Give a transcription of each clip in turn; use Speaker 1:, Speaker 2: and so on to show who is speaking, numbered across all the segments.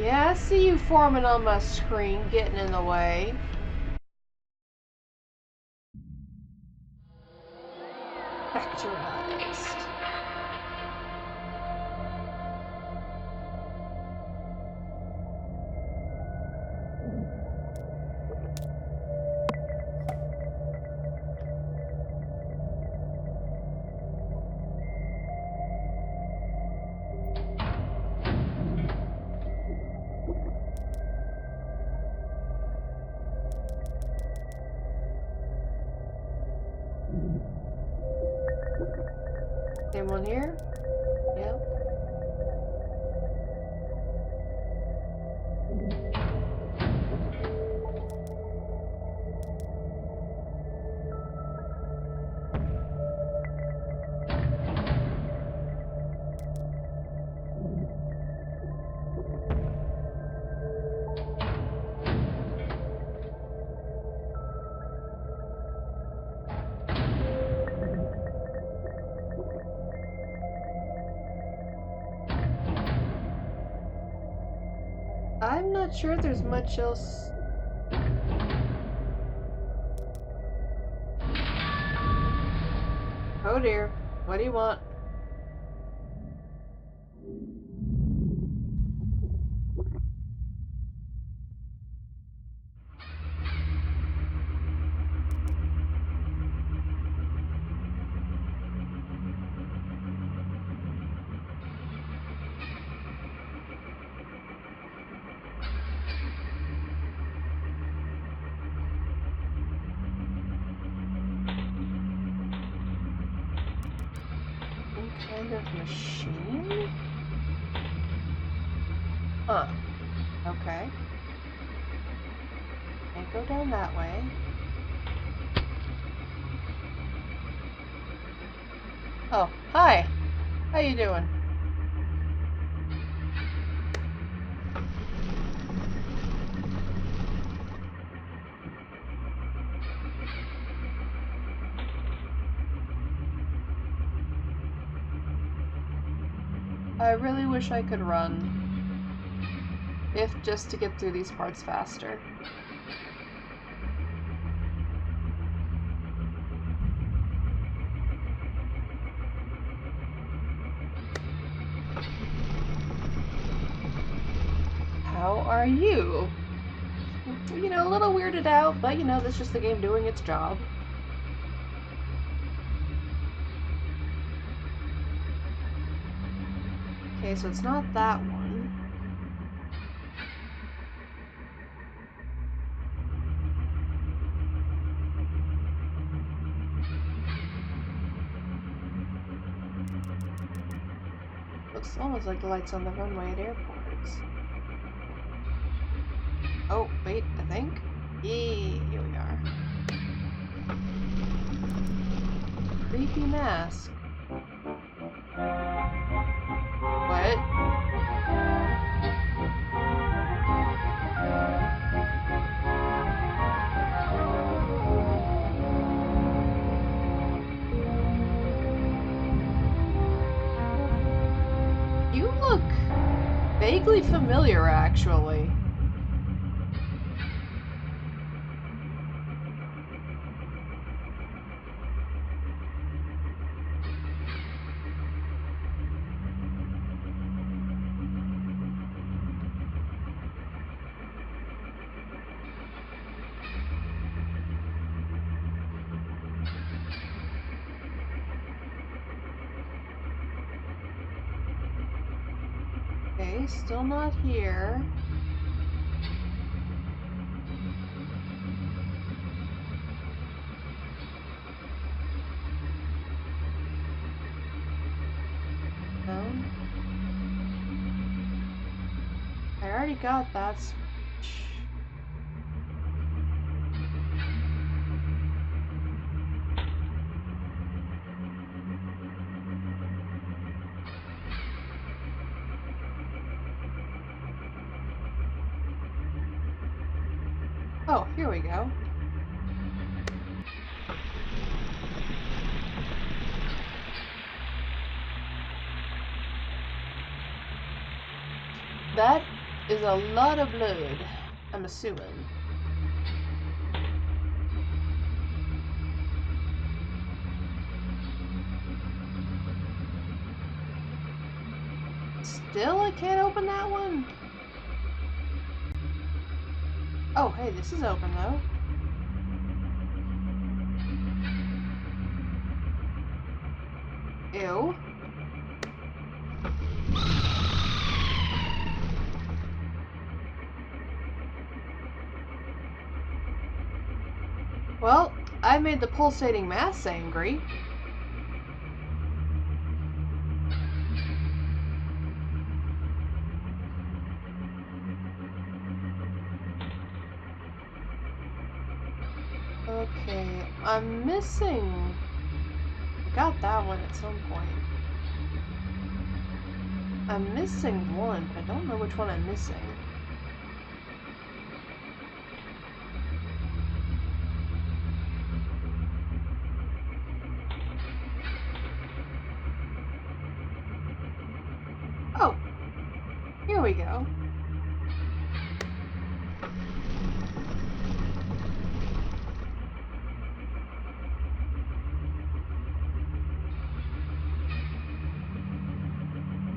Speaker 1: Yeah, I see you forming on my screen, getting in the way. Factorized. Anyone here? Yeah. I'm not sure there's much else. Oh dear. What do you want? Kind of machine? Huh. Okay. Can't go down that way. Oh, hi. How you doing? I really wish I could run. If just to get through these parts faster. How are you? You know, a little weirded out, but you know, that's just the game doing its job. Okay, so it's not that one. Looks almost like the lights on the runway at airports. Oh, wait, I think? Yeah, here we are. Creepy mask. What? You look vaguely familiar, actually. Okay, still not here. No. I already got that switch. Oh, here we go. That is a lot of blood, I'm assuming. Still, I can't open that one? Oh, hey, this is open, though. Ew. Well, I made the pulsating mass angry. Okay, I'm missing... I got that one at some point. I'm missing one, but I don't know which one I'm missing. Oh! Here we go.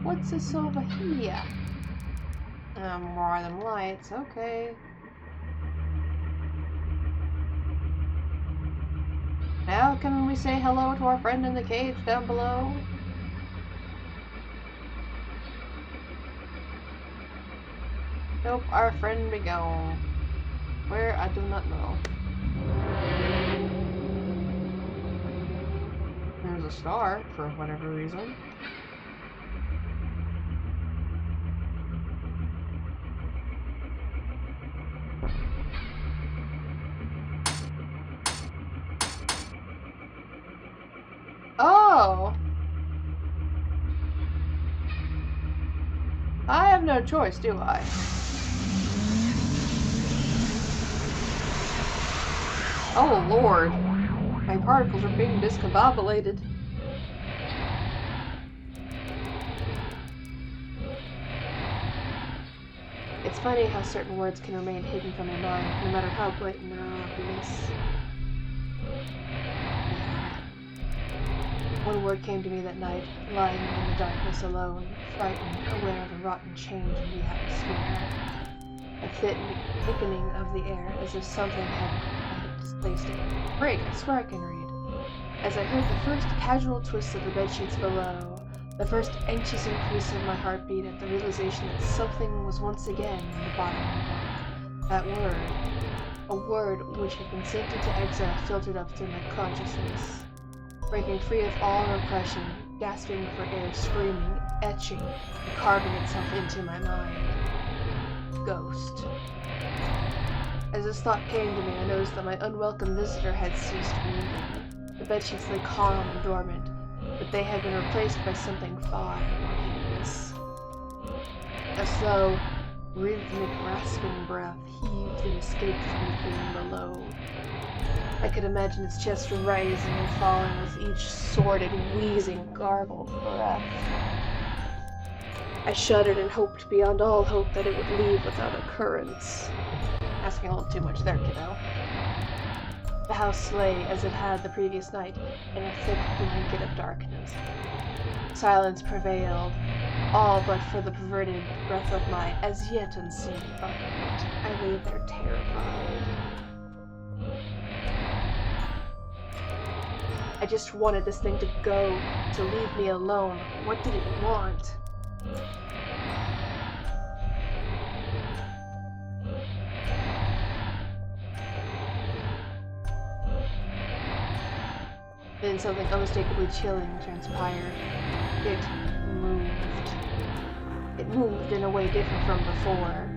Speaker 1: What's this over here? More of them lights, okay. Now can we say hello to our friend in the cage down below? Nope, our friend be gone. Where, I do not know. There's a star, for whatever reason. Oh! I have no choice, do I? Oh lord. My particles are being discombobulated. It's funny how certain words can remain hidden from your mind, no matter how blatant or obvious. One word came to me that night, lying in the darkness alone, frightened, aware of the rotten change in the atmosphere. A thickening of the air, as if something had displaced it. Great, I swear I can read. As I heard the first casual twist of the bedsheets below, the first anxious increase of my heartbeat at the realization that something was once again in the bottom of the bunk. That word, a word which had been sent into exile, filtered up through my consciousness. Breaking free of all repression, gasping for air, screaming, etching, and carving itself into my mind. Ghost. As this thought came to me, I noticed that my unwelcome visitor had ceased moving. The bedsheets lay calm and dormant, but they had been replaced by something far more hideous. A slow, rhythmic, rasping breath heaved and escaped from the thing below. I could imagine its chest rising and falling with each sordid, wheezing, gargled breath. I shuddered and hoped beyond all hope that it would leave without occurrence. Asking a little too much there, kiddo. The house lay as it had the previous night, in a thick blanket of darkness. Silence prevailed, all but for the perverted breath of my as yet unseen bunkmate. I lay there terrified. I just wanted this thing to go, to leave me alone. What did it want? Then something unmistakably chilling transpired. It moved. It moved in a way different from before.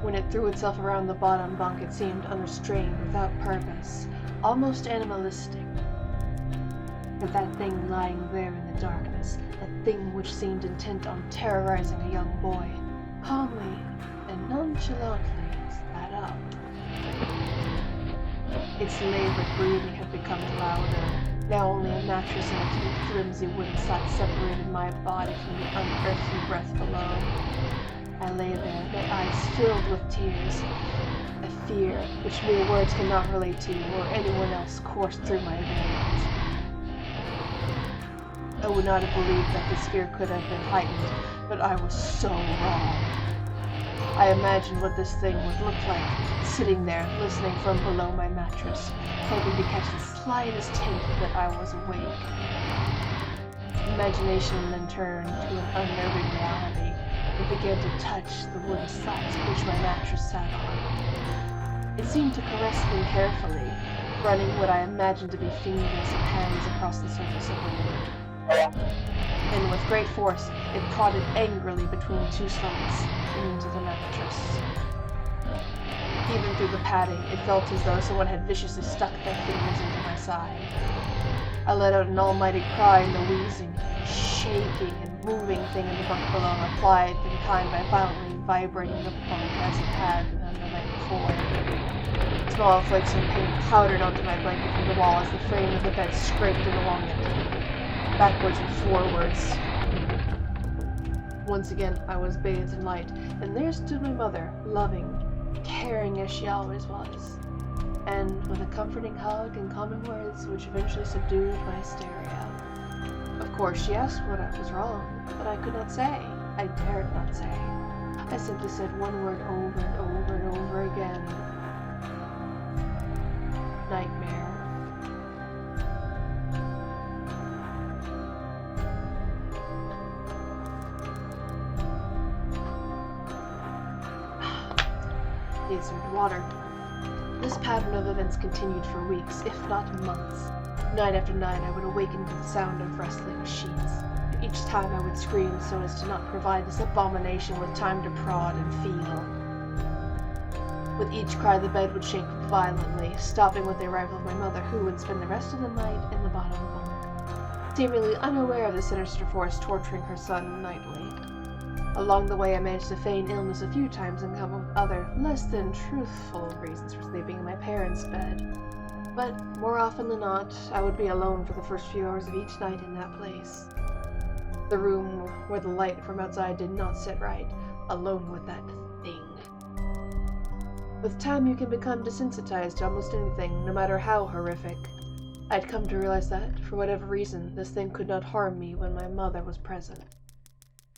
Speaker 1: When it threw itself around the bottom bunk, it seemed unrestrained, without purpose. Almost animalistic. But that thing lying there in the darkness, that thing which seemed intent on terrorizing a young boy, calmly and nonchalantly sat up. Its labored breathing had become louder. Now only a mattress and a few flimsy wooden slats separated my body from the unearthly breath below. I lay there, my eyes filled with tears. A fear which mere words cannot relate to or anyone else coursed through my veins. I would not have believed that this fear could have been heightened, but I was so wrong. I imagined what this thing would look like, sitting there, listening from below my mattress, hoping to catch the slightest hint that I was awake. Imagination then turned to an unnerving reality. It began to touch the wooden slats which my mattress sat on. It seemed to caress me carefully, running what I imagined to be fingers and hands across the surface of the wood. And with great force, it prodded angrily between two slats into the mattress. Even through the padding, it felt as though someone had viciously stuck their fingers into my side. I let out an almighty cry, and the wheezing, shaking, and moving thing in the bunk below replied in kind by violently vibrating the bunk as it had the night before. Small flakes of paint powdered onto my blanket from the wall as the frame of the bed scraped it along it, backwards and forwards. Once again, I was bathed in light, and there stood my mother, loving, caring as she always was, and with a comforting hug and calming words which eventually subdued my hysteria. Of course, she asked what I was wrong, but I could not say. I dared not say. I simply said one word over and over and over again. Nightmare. He served water. This pattern of events continued for weeks, if not months. Night after night, I would awaken to the sound of rustling sheets. Each time I would scream so as to not provide this abomination with time to prod and feel. With each cry, the bed would shake violently, stopping with the arrival of my mother, who would spend the rest of the night in the bottom bunk, seemingly unaware of the sinister force torturing her son nightly. Along the way, I managed to feign illness a few times and come up with other, less than truthful reasons for sleeping in my parents' bed. But more often than not, I would be alone for the first few hours of each night in that place. The room where the light from outside did not sit right, alone with that thing. With time, you can become desensitized to almost anything, no matter how horrific. I'd come to realize that, for whatever reason, this thing could not harm me when my mother was present.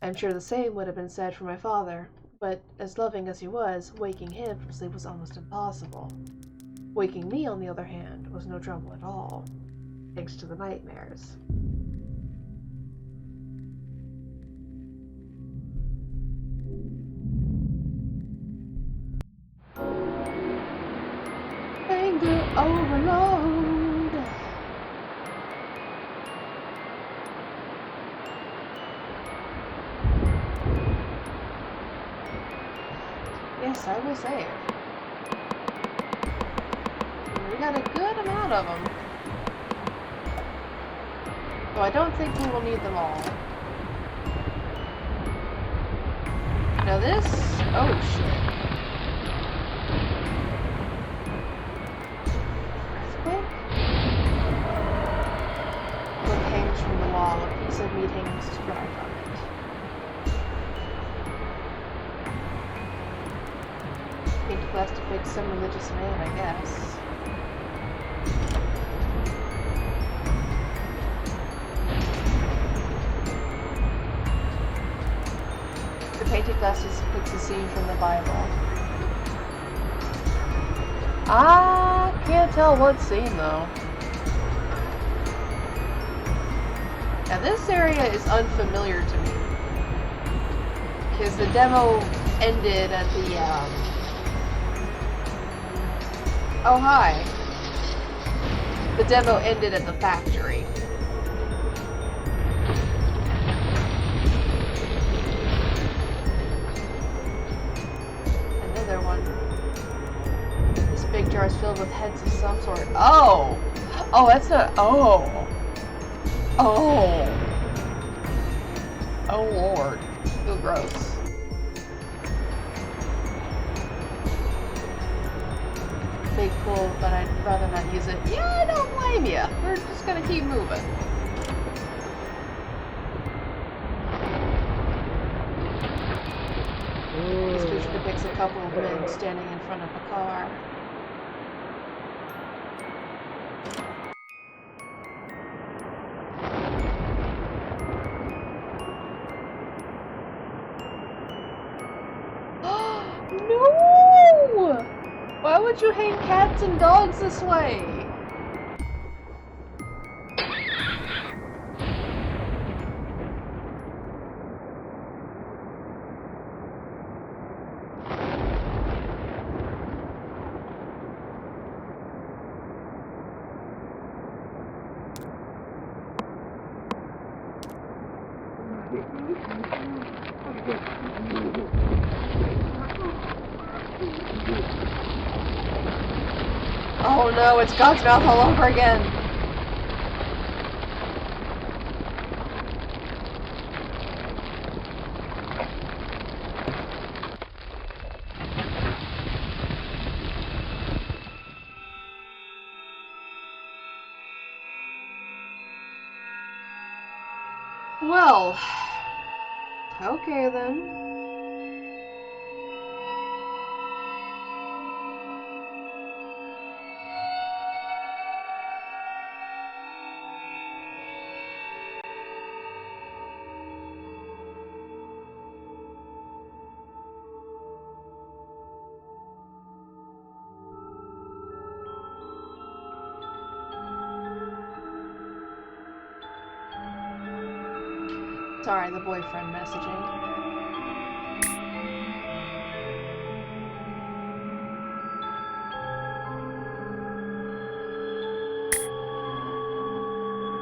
Speaker 1: I'm sure the same would have been said for my father, but as loving as he was, waking him from sleep was almost impossible. Waking me, on the other hand, was no trouble at all, thanks to the nightmares. Anger overload! Yes, I will say it. We got a good amount of them. So I don't think we will need them all. Now this... oh shit. Earthquake? What hangs from the wall? A piece of meat hangs to dry from it. Painted glass depicts some religious man, I guess. The painted glass depicts a scene from the Bible. I can't tell what scene though. Now this area is unfamiliar to me, because the demo ended at the oh hi. The demo ended at the factory. Another one. This big jar is filled with heads of some sort. Oh! Oh, that's a... oh! Oh! Oh lord. Feel gross. pretty cool, but I'd rather not use it. Yeah, I don't blame you. We're just gonna keep moving. This picture depicts a couple of men standing in front of a car. No! Why would you hang cats and dogs this way? Oh no, it's God's mouth all over again. Well, okay then. Sorry, the boyfriend messaging.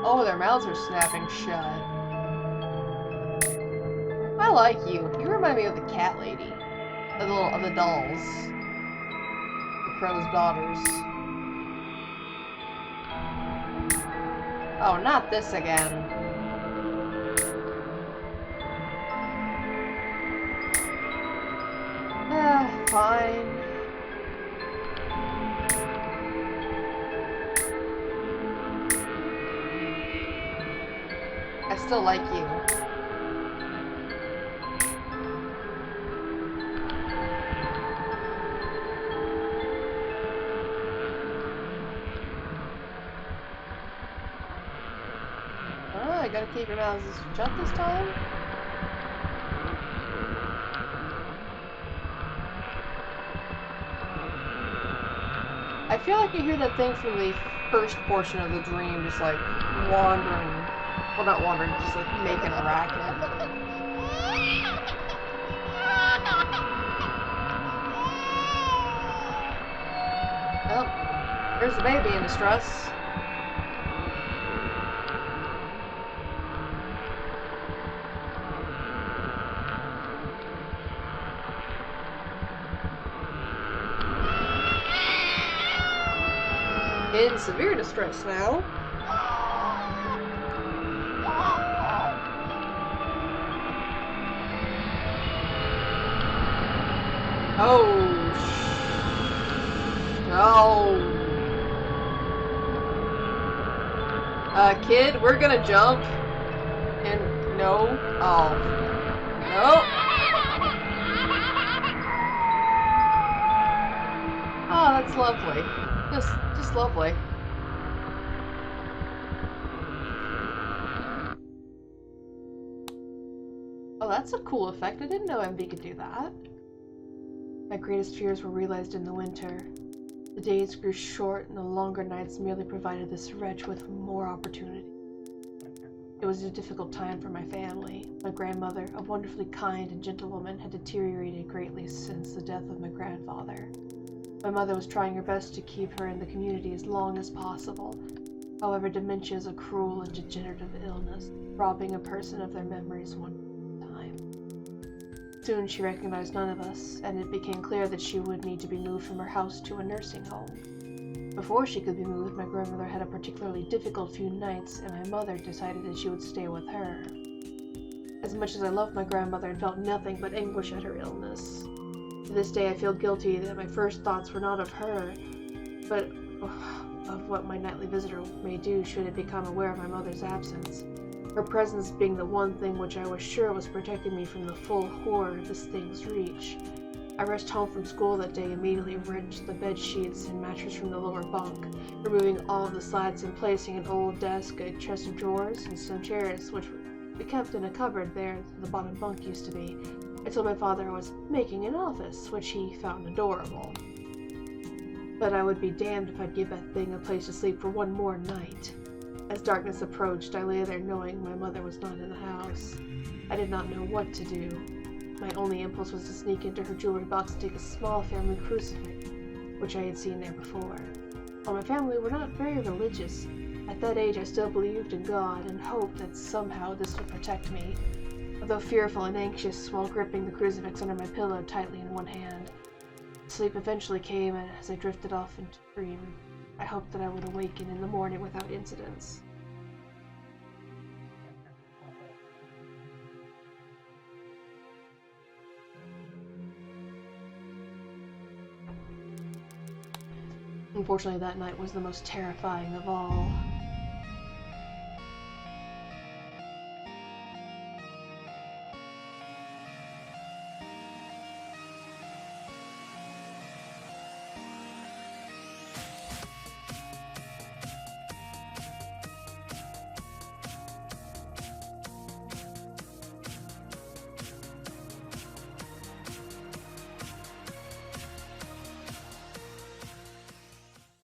Speaker 1: Oh, their mouths are snapping shut. I like you. You remind me of the cat lady. Of the dolls. The crow's daughters. Oh, not this again. Fine. I still like you. Oh, I gotta keep your mouths shut this time? I feel like you hear that thing from the first portion of the dream, just like wandering. Well, not wandering, just like making a racket. Oh, there's the baby in distress. In severe distress now. Oh. No. Kid, we're gonna jump. And no. Oh. No. Oh, that's lovely. Just lovely. Oh, that's a cool effect. I didn't know MV could do that. My greatest fears were realized in the winter. The days grew short, and the longer nights merely provided this wretch with more opportunity. It was a difficult time for my family. My grandmother, a wonderfully kind and gentle woman, had deteriorated greatly since the death of my grandfather. My mother was trying her best to keep her in the community as long as possible. However, dementia is a cruel and degenerative illness, robbing a person of their memories one time. Soon she recognized none of us, and it became clear that she would need to be moved from her house to a nursing home. Before she could be moved, my grandmother had a particularly difficult few nights, and my mother decided that she would stay with her. As much as I loved my grandmother and felt nothing but anguish at her illness, to this day I feel guilty that my first thoughts were not of her, but of what my nightly visitor may do should it become aware of my mother's absence. Her presence being the one thing which I was sure was protecting me from the full horror of this thing's reach. I rushed home from school that day, immediately wrenched the bed sheets and mattress from the lower bunk, removing all of the slats and placing an old desk, a chest of drawers, and some chairs, which we kept in a cupboard there the bottom bunk used to be. I told my father I was making an office, which he found adorable. But I would be damned if I'd give that thing a place to sleep for one more night. As darkness approached, I lay there knowing my mother was not in the house. I did not know what to do. My only impulse was to sneak into her jewelry box and take a small family crucifix, which I had seen there before. While my family were not very religious, at that age I still believed in God and hoped that somehow this would protect me, although fearful and anxious while gripping the crucifix under my pillow tightly in one hand. Sleep eventually came, and as I drifted off into dream, I hoped that I would awaken in the morning without incidents. Unfortunately, that night was the most terrifying of all.